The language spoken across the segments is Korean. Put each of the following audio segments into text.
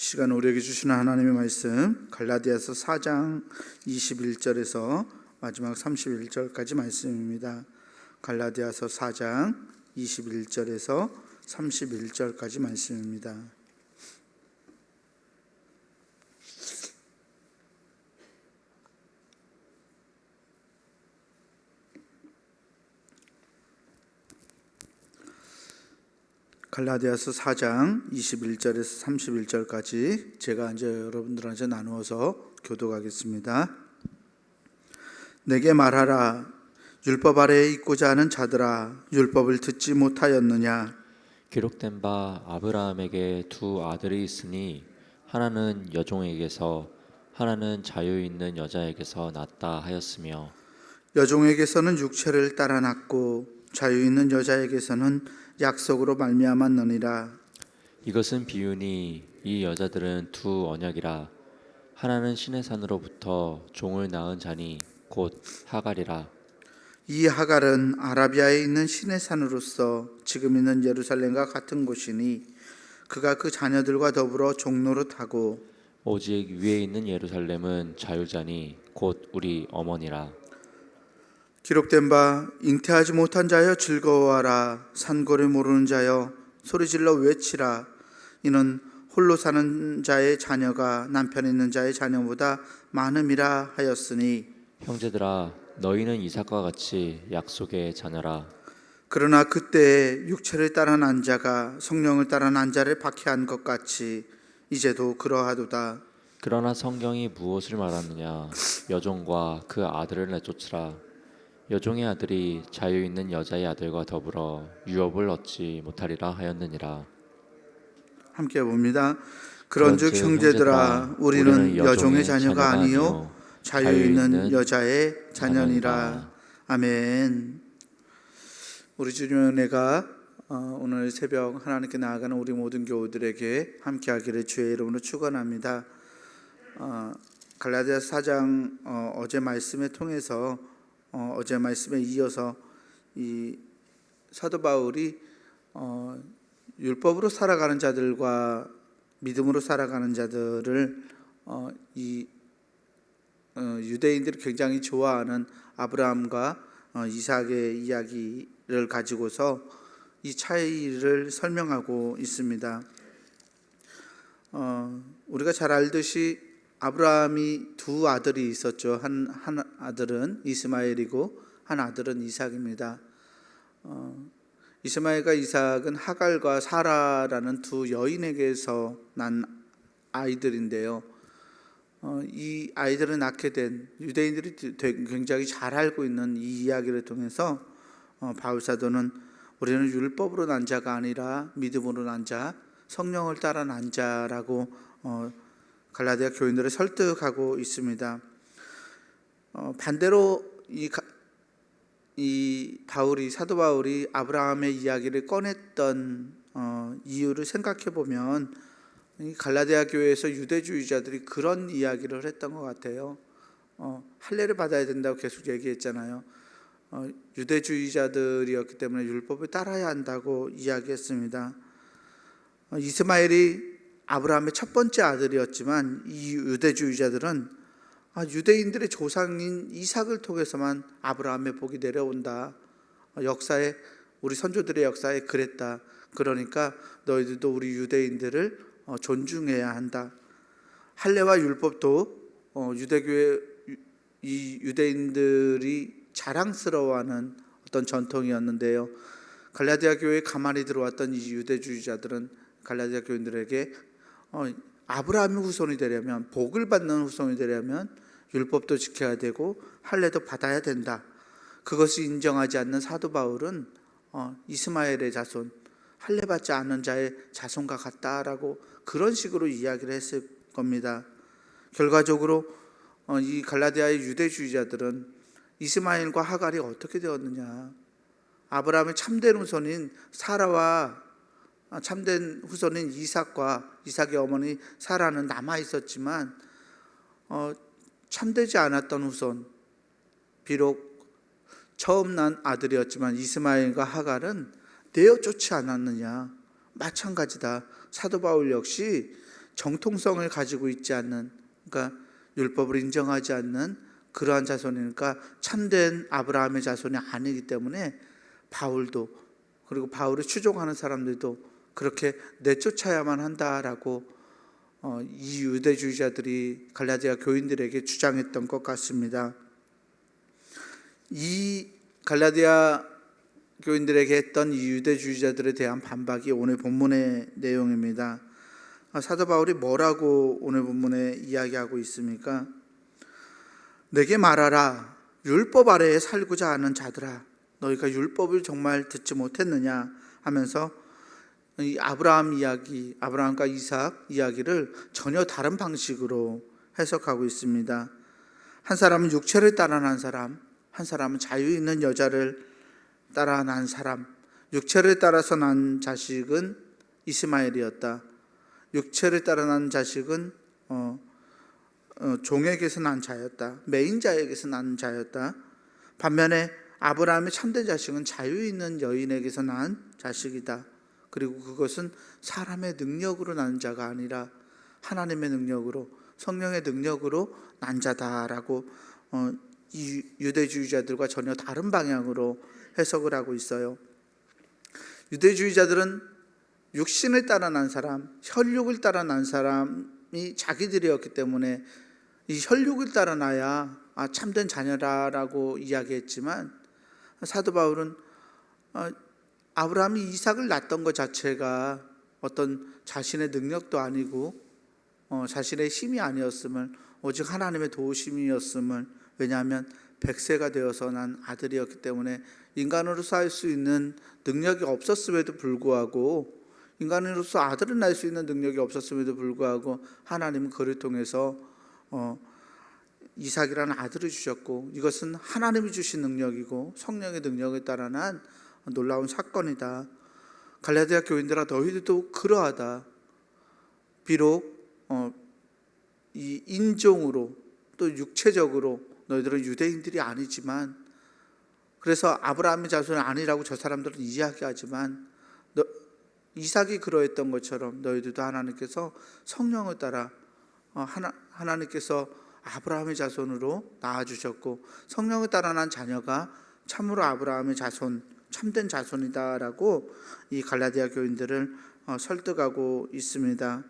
시간 우리에게 주시는 하나님의 말씀 갈라디아서 4장 21절에서 마지막 31절까지 말씀입니다. 갈라디아서 4장 21절에서 31절까지 말씀입니다. 갈라디아서 4장 21절에서 31절까지 제가 이제 여러분들한테 나누어서 교독하겠습니다. 내게 말하라. 율법 아래에 있고자 하는 자들아, 율법을 듣지 못하였느냐? 기록된 바 아브라함에게 두 아들이 있으니 하나는 여종에게서 하나는 자유 있는 여자에게서 났다 하였으며, 여종에게서는 육체를 따라 났고 자유 있는 여자에게서는 약속으로 말미암았느니라. 이것은 비유니 이 여자들은 두 언약이라. 하나는 신의 산으로부터 종을 낳은 자니 곧 하갈이라. 이 하갈은 아라비아에 있는 신의 산으로서 지금 있는 예루살렘과 같은 곳이니 그가 그 자녀들과 더불어 종노릇하고, 오직 위에 있는 예루살렘은 자유자니 곧 우리 어머니라. 기록된 바 잉태하지 못한 자여 즐거워하라. 산고를 모르는 자여 소리질러 외치라. 이는 홀로 사는 자의 자녀가 남편 있는 자의 자녀보다 많음이라 하였으니, 형제들아, 너희는 이삭과 같이 약속의 자녀라. 그러나 그때 육체를 따라 난 자가 성령을 따라 난 자를 박해한 것 같이 이제도 그러하도다. 그러나 성경이 무엇을 말하느냐? 여종과 그 아들을 내쫓으라. 여종의 아들이 자유 있는 여자의 아들과 더불어 유업을 얻지 못하리라 하였느니라. 함께 봅니다. 그런즉 형제들아, 우리는 여종의 자녀가 아니요 자유 있는 여자의 자녀니라. 아멘. 우리 주님의 은혜가 오늘 새벽 하나님께 나아가는 우리 모든 교우들에게 함께하기를 주의 이름으로 축원합니다. 갈라디아서 4장 어제 말씀을 통해서 어제 말씀에 이어서 이 사도 바울이 율법으로 살아가는 자들과 믿음으로 살아가는 자들을 이 유대인들이 굉장히 좋아하는 아브라함과 이삭의 이야기를 가지고서 이 차이를 설명하고 있습니다. 우리가 잘 알듯이 아브라함이 두 아들이 있었죠. 한 아들은 이스마엘이고 한 아들은 이삭입니다. 이스마엘과 이삭은 하갈과 사라라는 두 여인에게서 난 아이들인데요. 이 아이들을 낳게 된 유대인들이 굉장히 잘 알고 있는 이 이야기를 통해서 바울 사도는 우리는 율법으로 난 자가 아니라 믿음으로 난 자, 성령을 따라 난 자라고 갈라디아 교인들을 설득하고 있습니다. 반대로 이 사도 바울이 아브라함의 이야기를 꺼냈던 이유를 생각해 보면 이 갈라디아 교회에서 유대주의자들이 그런 이야기를 했던 것 같아요. 할례를 받아야 된다고 계속 얘기했잖아요. 유대주의자들이었기 때문에 율법을 따라야 한다고 이야기했습니다. 이스마엘이 아브라함의 첫 번째 아들이었지만 이 유대주의자들은 유대인들의 조상인 이삭을 통해서만 아브라함의 복이 내려온다. 역사에 우리 선조들의 역사에 그랬다. 그러니까 너희들도 우리 유대인들을 존중해야 한다. 할례와 율법도 유대교회 이 유대인들이 자랑스러워하는 어떤 전통이었는데요. 갈라디아 교회에 가만히 들어왔던 이 유대주의자들은 갈라디아 교인들에게 아브라함의 후손이 되려면, 복을 받는 후손이 되려면 율법도 지켜야 되고 할례도 받아야 된다. 그것을 인정하지 않는 사도 바울은 이스마엘의 자손, 할례 받지 않은 자의 자손과 같다라고 그런 식으로 이야기를 했을 겁니다. 결과적으로 이 갈라디아의 유대주의자들은 이스마엘과 하갈이 어떻게 되었느냐, 아브라함의 참된 후손인 사라와 참된 후손인 이삭의 어머니 사라는 남아 있었지만 참되지 않았던 후손, 비록 처음 난 아들이었지만 이스마엘과 하갈은 내어 쫓지 않았느냐. 마찬가지다. 사도 바울 역시 정통성을 가지고 있지 않는, 그러니까 율법을 인정하지 않는 그러한 자손이니까 참된 아브라함의 자손이 아니기 때문에 바울도, 그리고 바울을 추종하는 사람들도 그렇게 내쫓아야만 한다라고 이 유대주의자들이 갈라디아 교인들에게 주장했던 것 같습니다. 이 갈라디아 교인들에게 했던 이 유대주의자들에 대한 반박이 오늘 본문의 내용입니다. 사도 바울이 뭐라고 오늘 본문에 이야기하고 있습니까? 내게 말하라, 율법 아래에 살고자 하는 자들아, 너희가 율법을 정말 듣지 못했느냐 하면서 이 아브라함 이야기, 아브라함과 이삭 이야기를 전혀 다른 방식으로 해석하고 있습니다. 한 사람은 육체를 따라 난 사람, 한 사람은 자유 있는 여자를 따라 난 사람. 육체를 따라서 난 자식은 이스마엘이었다. 육체를 따라 난 자식은 종에게서 난 자였다. 매인자에게서 난 자였다. 반면에 아브라함의 참된 자식은 자유 있는 여인에게서 난 자식이다. 그리고 그것은 사람의 능력으로 난 자가 아니라 하나님의 능력으로, 성령의 능력으로 난 자다라고 이 유대주의자들과 전혀 다른 방향으로 해석을 하고 있어요. 유대주의자들은 육신을 따라 난 사람, 혈육을 따라 난 사람이 자기들이었기 때문에 이 혈육을 따라 나야 참된 자녀라고 이야기했지만, 사도 바울은 아브라함이 이삭을 낳았던 것 자체가 어떤 자신의 능력도 아니고 자신의 힘이 아니었음을, 오직 하나님의 도우심이었음을, 왜냐하면 백세가 되어서 난 아들이었기 때문에 인간으로서 할 수 있는 능력이 없었음에도 불구하고, 인간으로서 아들을 낳을 수 있는 능력이 없었음에도 불구하고 하나님은 그를 통해서 이삭이라는 아들을 주셨고, 이것은 하나님이 주신 능력이고 성령의 능력에 따라 난 놀라운 사건이다. 갈라디아 교인들아, 너희들도 그러하다. 비록 이 인종으로 또 육체적으로 너희들은 유대인들이 아니지만, 그래서 아브라함의 자손이 아니라고 저 사람들은 이야기하지만, 이삭이 그러했던 것처럼 너희들도 하나님께서 성령을 따라 하나님께서 아브라함의 자손으로 낳아주셨고, 성령을 따라 난 자녀가 참으로 아브라함의 자손, 참된 자손이다라고 이 갈라디아 교인들을 설득하고 있습니다.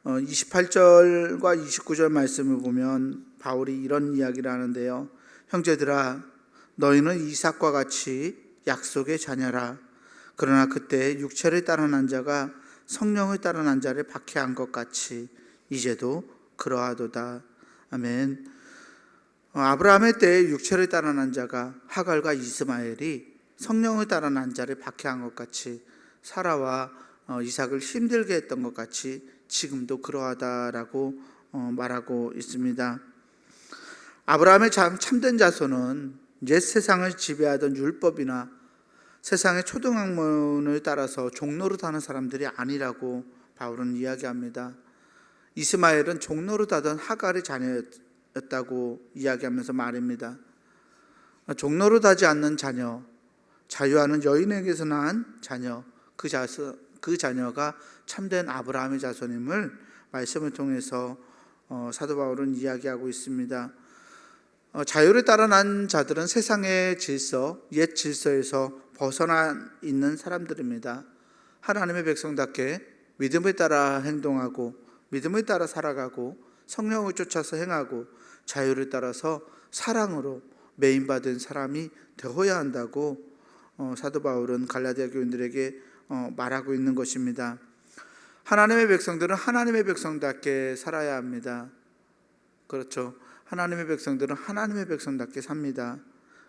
28절과 29절 말씀을 보면 바울이 이런 이야기를 하는데요. 형제들아, 너희는 이삭과 같이 약속의 자녀라. 그러나 그때 육체를 따라 난 자가 성령을 따라 난 자를 박해한 것 같이 이제도 그러하도다. 아멘. 아브라함의 때에 육체를 따라 난 자가, 하갈과 이스마엘이 성령을 따라 난 자를 박해한 것 같이, 사라와 이삭을 힘들게 했던 것 같이 지금도 그러하다라고 말하고 있습니다. 아브라함의 참된 자손은 옛 세상을 지배하던 율법이나 세상의 초등학문을 따라서 종노릇하는 사람들이 아니라고 바울은 이야기합니다. 이스마엘은 종노릇하던 하갈의 자녀였다고 이야기하면서 말입니다. 종노릇하지 않는 자녀, 자유하는 여인에게서 낳은 자녀, 그 자녀가 참된 아브라함의 자손임을 말씀을 통해서 사도 바울은 이야기하고 있습니다. 자유를 따라 난 자들은 세상의 질서, 옛 질서에서 벗어나 있는 사람들입니다. 하나님의 백성답게 믿음을 따라 행동하고, 믿음을 따라 살아가고, 성령을 쫓아서 행하고, 자유를 따라서 사랑으로 메인받은 사람이 되어야 한다고 사도 바울은 갈라디아 교인들에게 말하고 있는 것입니다. 하나님의 백성들은 하나님의 백성답게 살아야 합니다. 그렇죠. 하나님의 백성들은 하나님의 백성답게 삽니다.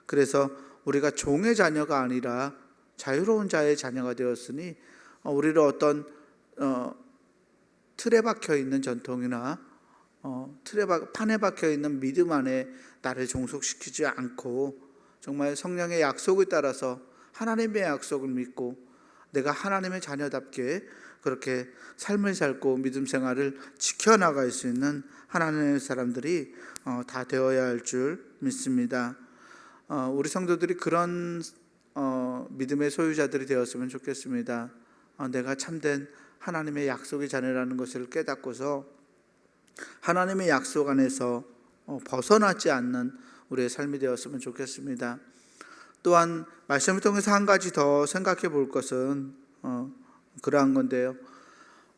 그래서 우리가 종의 자녀가 아니라 자유로운 자의 자녀가 되었으니, 우리를 어떤 틀에 박혀 있는 전통이나 판에 박혀 있는 믿음 안에 나를 종속시키지 않고, 정말 성령의 약속을 따라서 하나님의 약속을 믿고 내가 하나님의 자녀답게 그렇게 삶을 살고 믿음 생활을 지켜나갈 수 있는 하나님의 사람들이 다 되어야 할 줄 믿습니다. 우리 성도들이 그런 믿음의 소유자들이 되었으면 좋겠습니다. 내가 참된 하나님의 약속의 자녀라는 것을 깨닫고서 하나님의 약속 안에서 벗어나지 않는 우리의 삶이 되었으면 좋겠습니다. 또한 말씀을 통해서 한 가지 더 생각해 볼 것은 그러한 건데요.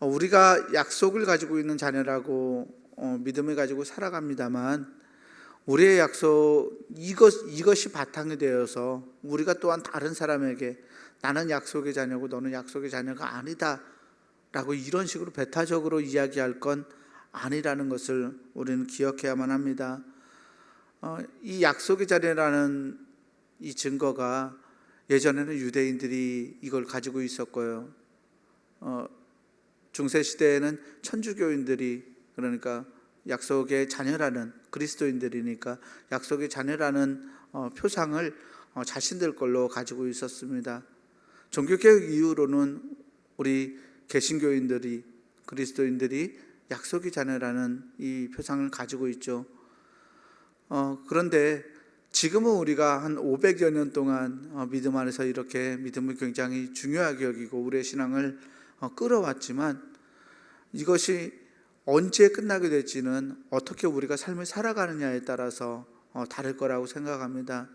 우리가 약속을 가지고 있는 자녀라고 믿음을 가지고 살아갑니다만 우리의 약속 이것이 바탕이 되어서 우리가 또한 다른 사람에게 나는 약속의 자녀고 너는 약속의 자녀가 아니다 라고 이런 식으로 배타적으로 이야기할 건 아니라는 것을 우리는 기억해야만 합니다. 이 약속의 자녀라는 이 증거가 예전에는 유대인들이 이걸 가지고 있었고요. 중세시대에는 천주교인들이, 그러니까 약속의 자녀라는, 그리스도인들이니까 약속의 자녀라는 표상을 자신들 걸로 가지고 있었습니다. 종교개혁 이후로는 우리 개신교인들이, 그리스도인들이 약속의 자녀라는 이 표상을 가지고 있죠. 그런데 지금은 우리가 한 500여 년 동안 믿음 안에서 이렇게 믿음을 굉장히 중요하게 여기고 우리의 신앙을 끌어왔지만 이것이 언제 끝나게 될지는 어떻게 우리가 삶을 살아가느냐에 따라서 다를 거라고 생각합니다.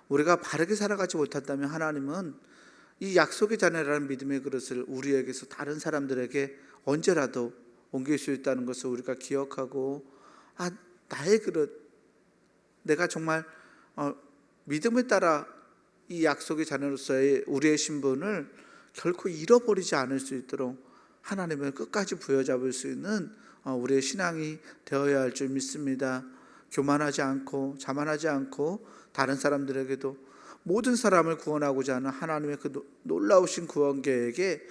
우리가 바르게 살아가지 못한다면 하나님은 이 약속의 자녀라는 믿음의 그릇을 우리에게서 다른 사람들에게 언제라도 옮길 수 있다는 것을 우리가 기억하고, 나의 그릇, 내가 정말 믿음에 따라 이 약속의 자녀로서의 우리의 신분을 결코 잃어버리지 않을 수 있도록 하나님을 끝까지 부여잡을 수 있는 우리의 신앙이 되어야 할 줄 믿습니다. 교만하지 않고 자만하지 않고 다른 사람들에게도 모든 사람을 구원하고자 하는 하나님의 그 놀라우신 구원 계획에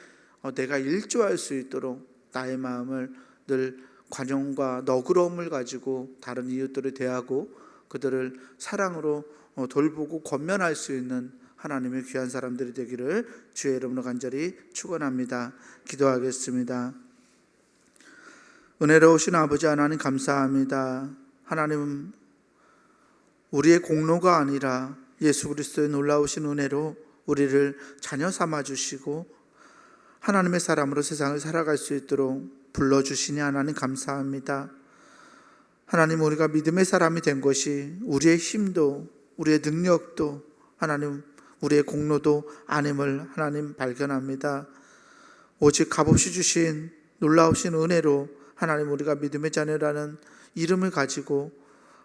내가 일조할 수 있도록 나의 마음을 늘 관용과 너그러움을 가지고 다른 이웃들을 대하고 그들을 사랑으로 돌보고 권면할 수 있는 하나님의 귀한 사람들이 되기를 주의 이름으로 간절히 축원합니다. 기도하겠습니다. 은혜로우신 아버지 하나님 감사합니다. 하나님은 우리의 공로가 아니라 예수 그리스도의 놀라우신 은혜로 우리를 자녀 삼아 주시고 하나님의 사람으로 세상을 살아갈 수 있도록 불러주시니 하나님 감사합니다. 하나님, 우리가 믿음의 사람이 된 것이 우리의 힘도 우리의 능력도 하나님 우리의 공로도 아님을 하나님 발견합니다. 오직 값없이 주신 놀라우신 은혜로 하나님 우리가 믿음의 자녀라는 이름을 가지고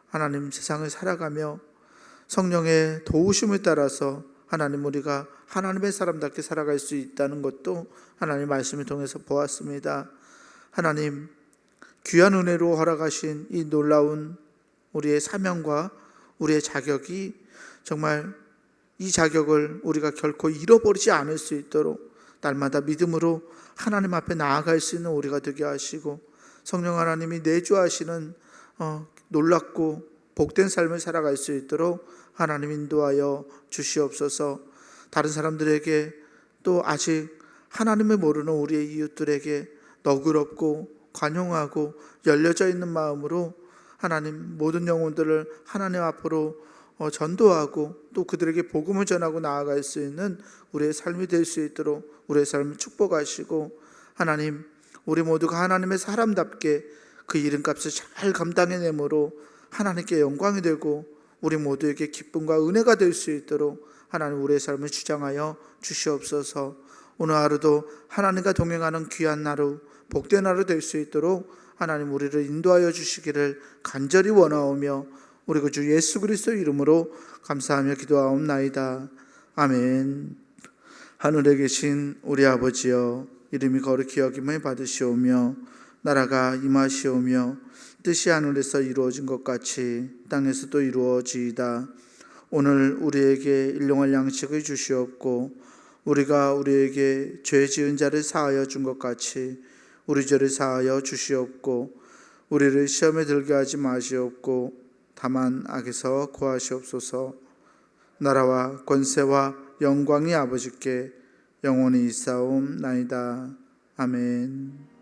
하나님 세상을 살아가며 성령의 도우심을 따라서 하나님 우리가 하나님의 사람답게 살아갈 수 있다는 것도 하나님 말씀을 통해서 보았습니다. 하나님, 귀한 은혜로 허락하신 이 놀라운 우리의 사명과 우리의 자격이 정말 이 자격을 우리가 결코 잃어버리지 않을 수 있도록 날마다 믿음으로 하나님 앞에 나아갈 수 있는 우리가 되게 하시고 성령 하나님이 내주하시는 놀랍고 복된 삶을 살아갈 수 있도록 하나님 인도하여 주시옵소서. 다른 사람들에게 또 아직 하나님을 모르는 우리의 이웃들에게 너그럽고 관용하고 열려져 있는 마음으로 하나님 모든 영혼들을 하나님 앞으로 전도하고 또 그들에게 복음을 전하고 나아갈 수 있는 우리의 삶이 될 수 있도록 우리의 삶을 축복하시고 하나님 우리 모두가 하나님의 사람답게 그 이름값을 잘 감당해내므로 하나님께 영광이 되고 우리 모두에게 기쁨과 은혜가 될 수 있도록 하나님 우리의 삶을 주장하여 주시옵소서. 오늘 하루도 하나님과 동행하는 귀한 하루 복된 하루 될 수 있도록 하나님 우리를 인도하여 주시기를 간절히 원하오며 우리 주 예수 그리스도 이름으로 감사하며 기도하옵나이다. 아멘. 하늘에 계신 우리 아버지여, 이름이 거룩히 여김을 받으시오며 나라가 임하시오며 뜻이 하늘에서 이루어진 것 같이 땅에서도 이루어지이다. 오늘 우리에게 일용할 양식을 주시옵고 우리가 우리에게 죄 지은 자를 사하여 준 것 같이 우리 죄를 사하여 주시옵고 우리를 시험에 들게 하지 마시옵고 다만 악에서 구하시옵소서. 나라와 권세와 영광이 아버지께 영원히 있사옵나이다. 아멘.